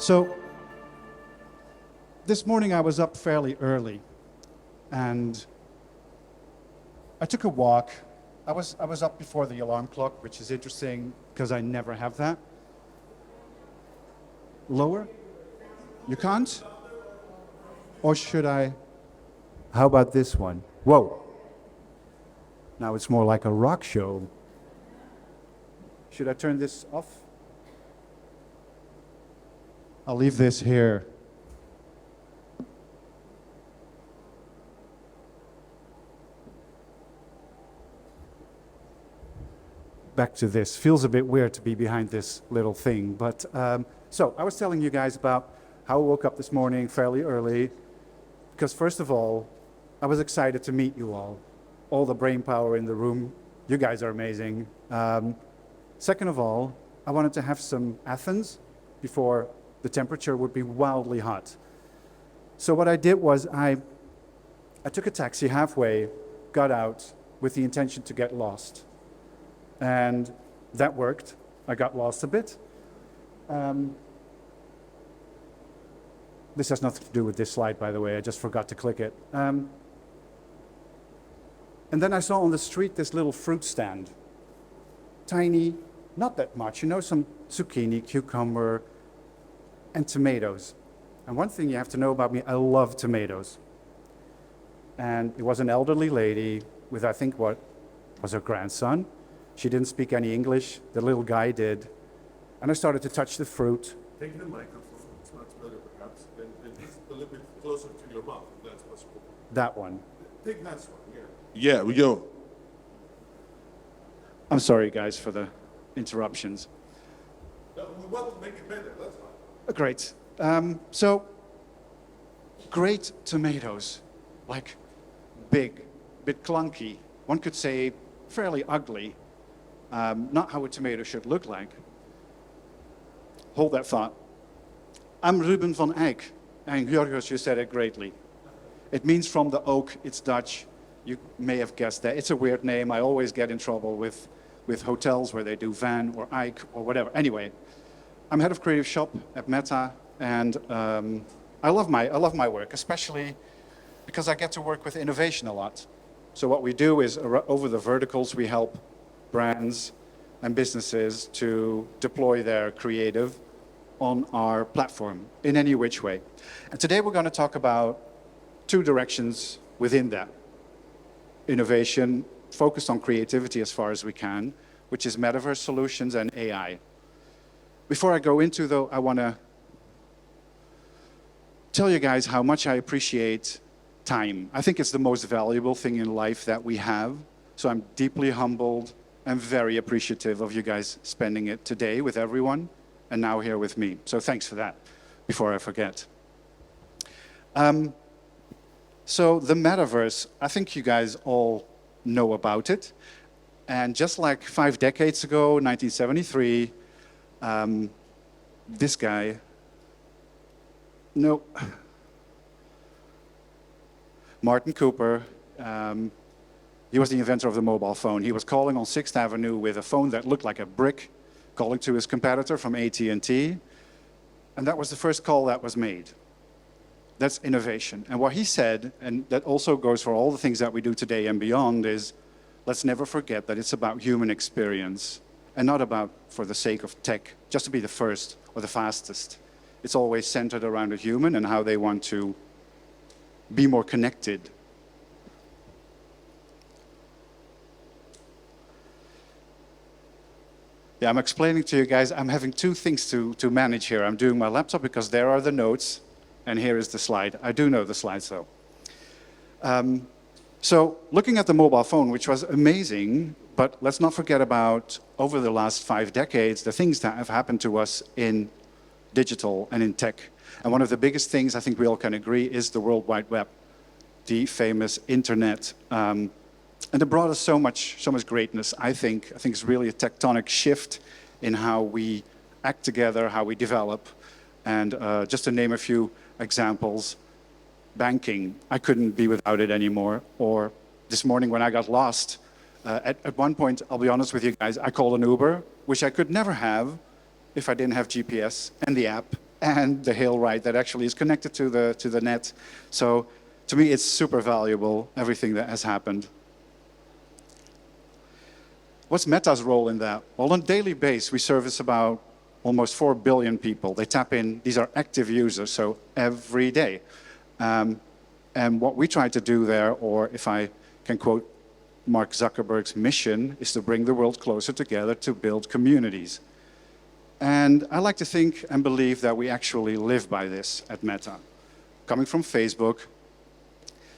So this morning I was up fairly early, and I took a walk. I was up before the alarm clock, which is interesting because I never have that. Lower? You can't? Or should I? How about this one? Whoa. Now it's more like a rock show. Should I turn this off? I'll leave this here. Back to this. Feels a bit weird to be behind this little thing. But so I was telling you guys about how I woke up this morning fairly early. Because first of all, I was excited to meet you all the brain power in the room. You guys are amazing. Second of all, I wanted to have some Athens before the temperature would be wildly hot. So what I did was I took a taxi halfway, got out with the intention to get lost. And that worked. I got lost a bit. This has nothing to do with this slide, by the way. I just forgot to click it. And then I saw on the street this little fruit stand. Tiny, not that much, some zucchini, cucumber, and tomatoes. And one thing you have to know about me, I love tomatoes. And it was an elderly lady with, I think, what was her grandson. She didn't speak any English. The little guy did. And I started to touch the fruit. Take the microphone. It's much better, perhaps. And just a little bit closer to your mouth, if that's possible. That one. Take that one, yeah. Yeah, we go. I'm sorry, guys, for the interruptions. No, we want to make it better, that's fine. Great. So, great tomatoes. Like, big, bit clunky. One could say fairly ugly. Not how a tomato should look like. Hold that thought. I'm Ruben van Eijk, and Jorgos, you said it greatly. It means from the oak, it's Dutch. You may have guessed that. It's a weird name. I always get in trouble with hotels where they do Van or Eijk or whatever. Anyway, I'm head of creative shop at Meta, and I love my work, especially because I get to work with innovation a lot. So what we do is, over the verticals, we help brands and businesses to deploy their creative on our platform in any which way. And today we're going to talk about two directions within that. Innovation, focused on creativity as far as we can, which is metaverse solutions and AI. Before I go into, though, I want to tell you guys how much I appreciate time. I think it's the most valuable thing in life that we have. So I'm deeply humbled and very appreciative of you guys spending it today with everyone and now here with me. So thanks for that, before I forget. So the metaverse, I think you guys all know about it. And just like 5 decades ago, 1973, this guy, Martin Cooper, he was the inventor of the mobile phone. He was calling on 6th Avenue with a phone that looked like a brick, calling to his competitor from AT&T. And that was the first call that was made. That's innovation. And what he said, and that also goes for all the things that we do today and beyond, is let's never forget that it's about human experience and not about for the sake of tech, just to be the first or the fastest. It's always centered around a human and how they want to be more connected. Yeah, I'm explaining to you guys, I'm having two things to manage here. I'm doing my laptop because there are the notes, and here is the slide. I do know the slides, though. So looking at the mobile phone, which was amazing, but let's not forget about, over the last 5 decades, the things that have happened to us in digital and in tech. And one of the biggest things, I think we all can agree, is the World Wide Web, the famous internet. And it brought us so much greatness, I think. I think it's really a tectonic shift in how we act together, how we develop. And just to name a few examples, banking, I couldn't be without it anymore. Or this morning when I got lost, at one point, I'll be honest with you guys, I called an Uber, which I could never have if I didn't have GPS and the app and the hail right that actually is connected to the net. So to me, it's super valuable, everything that has happened. What's Meta's role in that? Well, on a daily basis, we service about almost 4 billion people. They tap in, these are active users, so every day. And what we try to do there, or if I can quote Mark Zuckerberg's mission, is to bring the world closer together to build communities. And I like to think and believe that we actually live by this at Meta, coming from Facebook.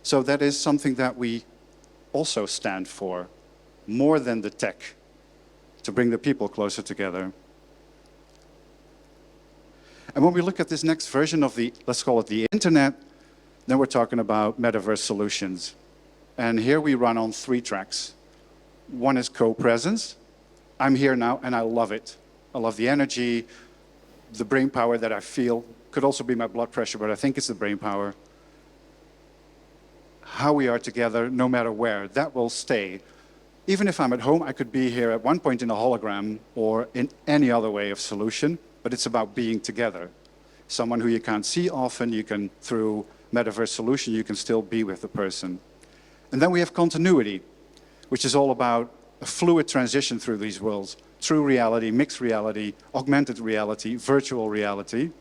So that is something that we also stand for, more than the tech, to bring the people closer together. And when we look at this next version of the, let's call it the internet, then we're talking about metaverse solutions. And here we run on 3 tracks. One is co-presence. I'm here now and I love it. I love the energy, the brain power that I feel. Could also be my blood pressure, but I think it's the brain power. How we are together, no matter where, that will stay. Even if I'm at home, I could be here at one point in a hologram or in any other way of solution, but it's about being together. Someone who you can't see often, you can, through metaverse solution, you can still be with the person. And then we have continuity, which is all about a fluid transition through these worlds. True reality, mixed reality, augmented reality, virtual reality.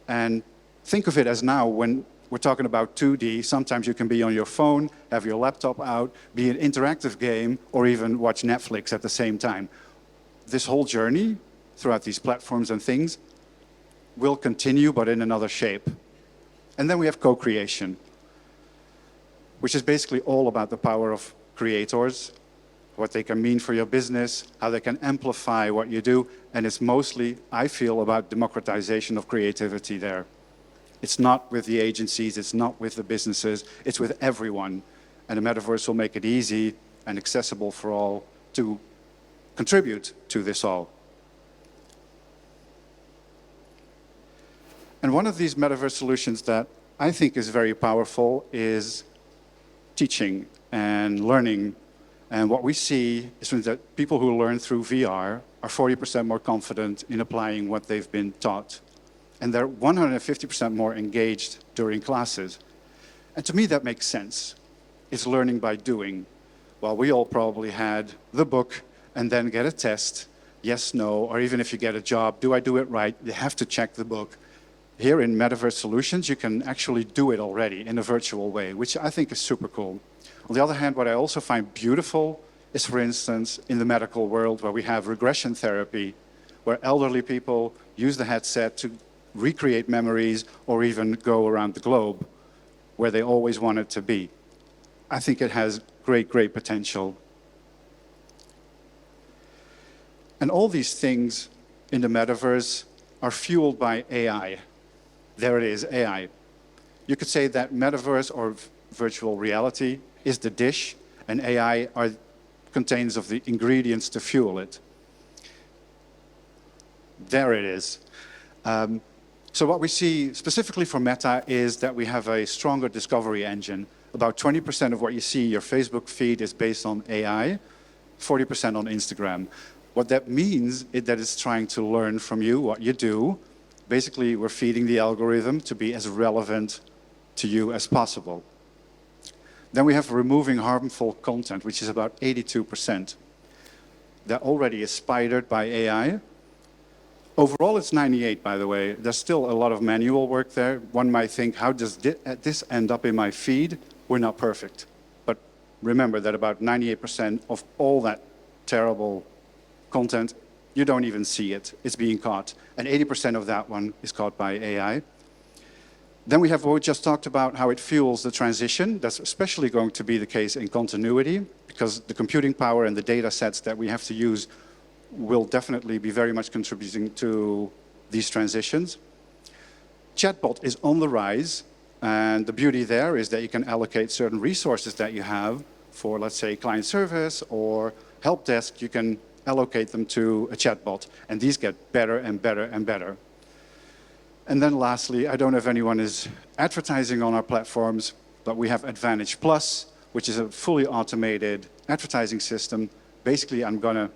And think of it as now, when we're talking about 2D, sometimes you can be on your phone, have your laptop out, be an interactive game, or even watch Netflix at the same time. This whole journey throughout these platforms and things will continue, but in another shape. And then we have co-creation, which is basically all about the power of creators, what they can mean for your business, how they can amplify what you do, and it's mostly, I feel, about democratization of creativity there. It's not with the agencies, it's not with the businesses, it's with everyone. And the metaverse will make it easy and accessible for all to contribute to this all. And one of these metaverse solutions that I think is very powerful is teaching and learning. And what we see is that people who learn through VR are 40% more confident in applying what they've been taught. And they're 150% more engaged during classes. And to me, that makes sense. It's learning by doing. Well, we all probably had the book and then get a test, yes, no, or even if you get a job, do I do it right? You have to check the book. Here in Metaverse Solutions, you can actually do it already in a virtual way, which I think is super cool. On the other hand, what I also find beautiful is, for instance, in the medical world, where we have regression therapy, where elderly people use the headset to recreate memories or even go around the globe where they always wanted to be. I think it has great, great potential. And all these things in the metaverse are fueled by AI. There it is, AI. You could say that metaverse or virtual reality is the dish, and AI contains of the ingredients to fuel it. There it is. So what we see specifically for Meta is that we have a stronger discovery engine. About 20% of what you see in your Facebook feed is based on AI, 40% on Instagram. What that means is that it's trying to learn from you what you do. Basically, we're feeding the algorithm to be as relevant to you as possible. Then we have removing harmful content, which is about 82%. That already is spidered by AI. Overall, it's 98, by the way. There's still a lot of manual work there. One might think, how does this end up in my feed? We're not perfect. But remember that about 98% of all that terrible content, you don't even see it. It's being caught. And 80% of that one is caught by AI. Then we have what we just talked about, how it fuels the transition. That's especially going to be the case in continuity, because the computing power and the data sets that we have to use will definitely be very much contributing to these transitions. Chatbot is on the rise, and the beauty there is that you can allocate certain resources that you have for, let's say, client service or help desk. You can allocate them to a chatbot, and these get better and better and better. And then lastly, I don't know if anyone is advertising on our platforms, but we have Advantage Plus, which is a fully automated advertising system. Basically, I'm going to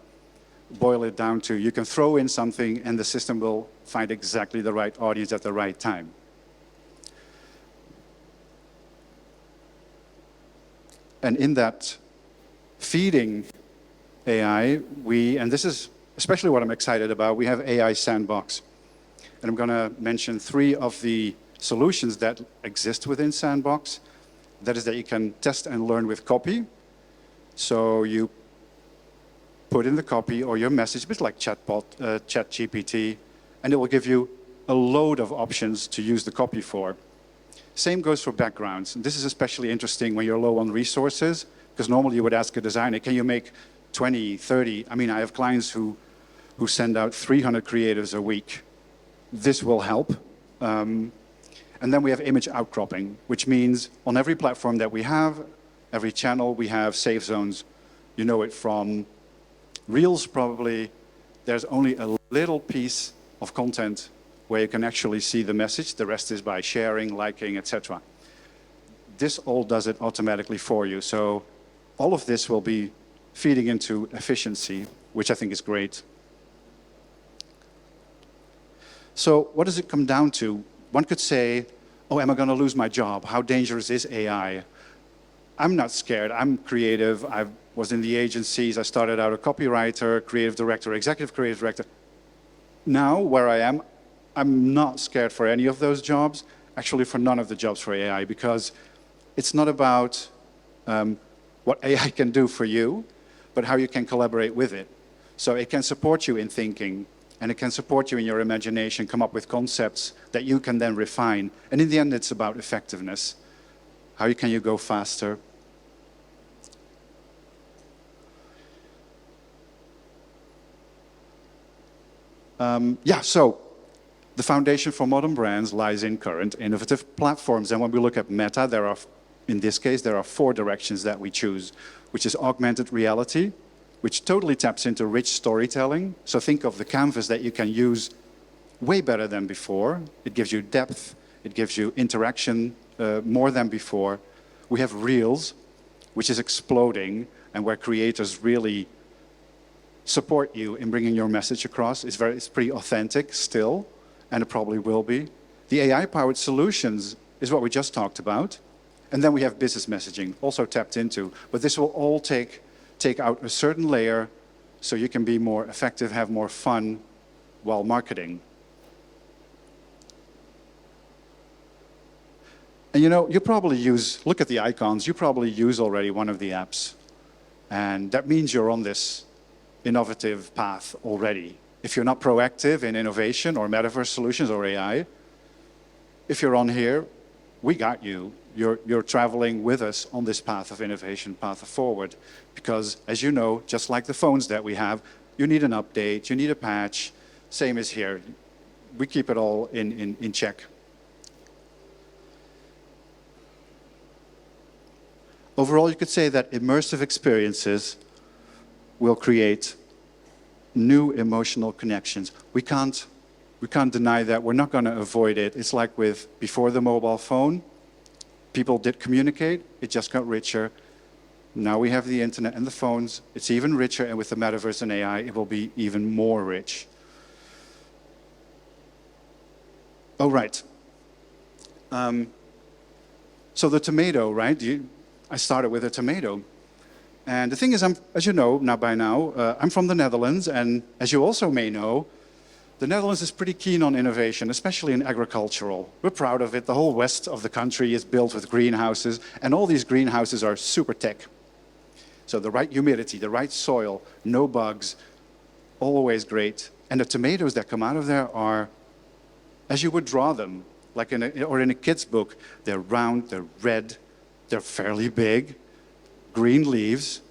boil it down to you can throw in something and the system will find exactly the right audience at the right time. And in that feeding AI, and this is especially what I'm excited about, we have AI Sandbox. And I'm going to mention 3 of the solutions that exist within Sandbox. That is that you can test and learn with copy. So you put in the copy or your message, a bit like ChatGPT, and it will give you a load of options to use the copy for. Same goes for backgrounds. And this is especially interesting when you're low on resources, because normally you would ask a designer, can you make 20, 30? I mean, I have clients who send out 300 creatives a week. This will help. And then we have image outcropping, which means on every platform that we have, every channel, we have safe zones. You know it from Reels probably. There's only a little piece of content where you can actually see the message. The rest is by sharing, liking, etc. This all does it automatically for you. So all of this will be feeding into efficiency, which I think is great. So what does it come down to? One could say, oh, am I going to lose my job? How dangerous is AI? I'm not scared. I'm creative. I was in the agencies. I started out a copywriter, creative director, executive creative director. Now, where I am, I'm not scared for any of those jobs, actually for none of the jobs for AI, because it's not about what AI can do for you, but how you can collaborate with it. So it can support you in thinking, and it can support you in your imagination, come up with concepts that you can then refine. And in the end, it's about effectiveness. How can you go faster? So the foundation for modern brands lies in current innovative platforms. And when we look at Meta, in this case, there are 4 directions that we choose, which is augmented reality, which totally taps into rich storytelling. So think of the canvas that you can use way better than before. It gives you depth, it gives you interaction more than before. We have Reels, which is exploding, and where creators really support you in bringing your message across. It's pretty authentic still, and it probably will be. The AI-powered solutions is what we just talked about. And then we have business messaging, also tapped into. But this will all take out a certain layer so you can be more effective, have more fun while marketing. And you know, you probably look at the icons, you probably use already one of the apps. And that means you're on this innovative path already. If you're not proactive in innovation or metaverse solutions or AI, if you're on here, we got you. You're traveling with us on this path of innovation, path forward. Because as you know, just like the phones that we have, you need an update, you need a patch. Same as here. We keep it all in check. Overall, you could say that immersive experiences will create new emotional connections. We can't deny that. We're not going to avoid it. It's like before the mobile phone, people did communicate. It just got richer. Now we have the internet and the phones. It's even richer, and with the metaverse and AI, it will be even more rich. Oh, right. So the tomato, right? I started with a tomato. And the thing is, as you know, by now, I'm from the Netherlands, and as you also may know, the Netherlands is pretty keen on innovation, especially in agricultural. We're proud of it. The whole west of the country is built with greenhouses, and all these greenhouses are super tech. So the right humidity, the right soil, no bugs, always great. And the tomatoes that come out of there are, as you would draw them, like in a kid's book. They're round, they're red, they're fairly big, green leaves.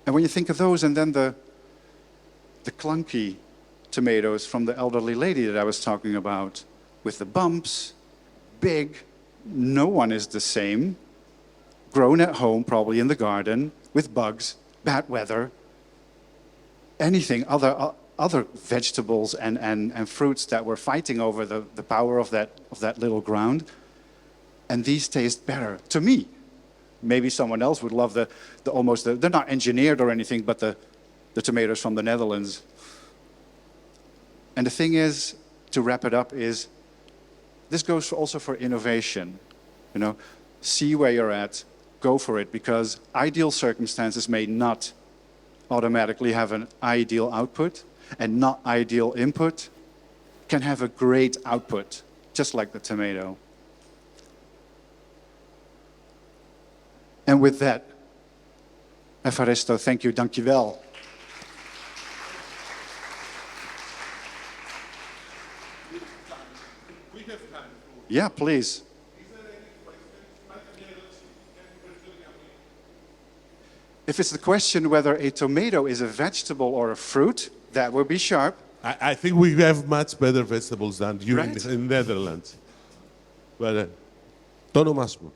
And when you think of those, and then the clunky tomatoes from the elderly lady that I was talking about, with the bumps, big, no one is the same, grown at home, probably in the garden, with bugs, bad weather, anything, other vegetables and fruits that were fighting over the power of that little ground. And these taste better, to me. Maybe someone else would love they're not engineered or anything, but the tomatoes from the Netherlands. And the thing is, to wrap it up, is this goes also for innovation. You know, see where you're at, go for it, because ideal circumstances may not automatically have an ideal output, and not ideal input can have a great output, just like the tomato. And with that, Evaristo, thank you, dankjewel. We have time for... Yeah, please. Is there any questions? If it's the question whether a tomato is a vegetable or a fruit, that would be sharp. I think we have much better vegetables than you Right. in Netherlands. But, το όνομά σου.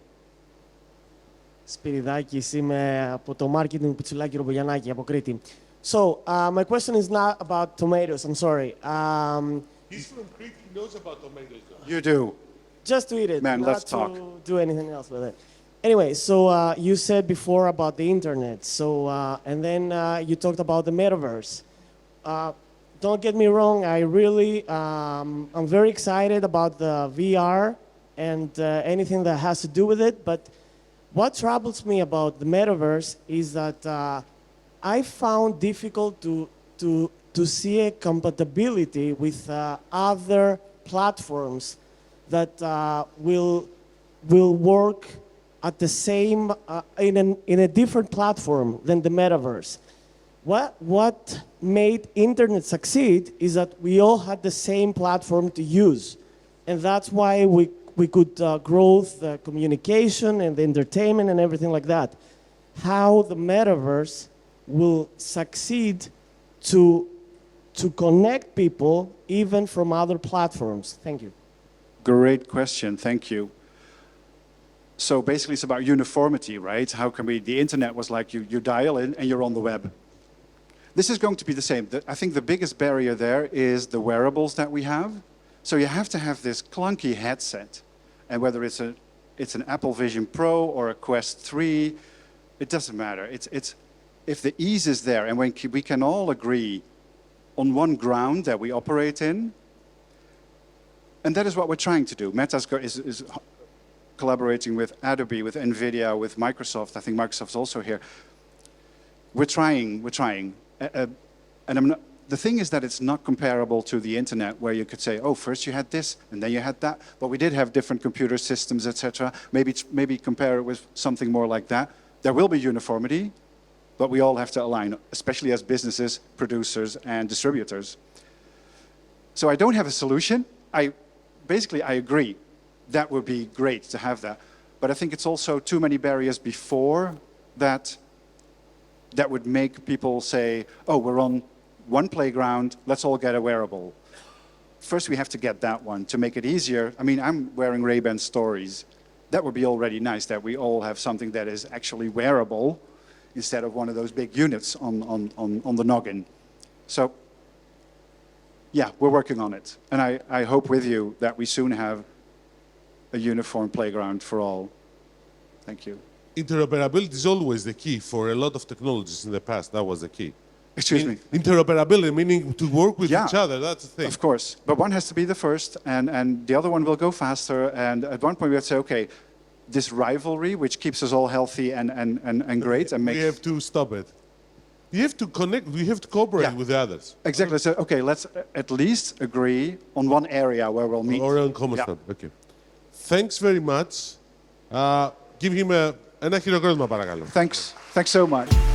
Σπυριδάκης, είμαι από το marketing Πιτσουλάκη Ρομπογιαννάκη από Κρήτη. So, my question is not about tomatoes, I'm sorry. He's from Crete, he knows about tomatoes. You do. Just to eat it, Man, not let's to talk. do anything else with it. Anyway, so you said before about the internet, so and then you talked about the metaverse. Don't get me wrong, I really, I'm very excited about the VR and anything that has to do with it, but what troubles me about the metaverse is that I found difficult to see a compatibility with other platforms that will work at the same in a different platform than the metaverse. What made internet succeed is that we all had the same platform to use, and that's why we could grow the communication and the entertainment and everything like that. How the metaverse will succeed to connect people even from other platforms? Thank you. Great question, thank you. So basically it's about uniformity, right? How can we, the internet was like you dial in and you're on the web. This is going to be the same. I think the biggest barrier there is the wearables that we have. So you have to have this clunky headset. And whether it's an Apple Vision Pro or a Quest 3, it doesn't matter. If the ease is there and when we can all agree on one ground that we operate in, and that is what we're trying to do. Meta is collaborating with Adobe, with NVIDIA, with Microsoft. I think Microsoft's also here. We're trying. The thing is that it's not comparable to the internet where you could say, oh, first you had this and then you had that. But we did have different computer systems, etc. Maybe compare it with something more like that. There will be uniformity, but we all have to align, especially as businesses, producers, and distributors. So I don't have a solution. Basically, I agree. That would be great to have that. But I think it's also too many barriers before that would make people say, oh, we're on one playground, let's all get a wearable. First, we have to get that one to make it easier. I mean, I'm wearing Ray-Ban Stories. That would be already nice that we all have something that is actually wearable instead of one of those big units on the noggin. So, yeah, we're working on it. And I hope with you that we soon have a uniform playground for all. Thank you. Interoperability is always the key for a lot of technologies in the past. That was the key. Excuse me. Interoperability, meaning to work with Yeah, each other, that's the thing. Of course, but one has to be the first, and the other one will go faster. And at one point we have to say, okay, this rivalry, which keeps us all healthy and great, and makes... We have to stop it. You have to connect, we have to cooperate with the others. Exactly, so okay, let's at least agree on one area where we'll meet. Or on common stand. Okay. Thanks very much. Give him ένα χειροκρότημα παρακαλώ. Thanks so much.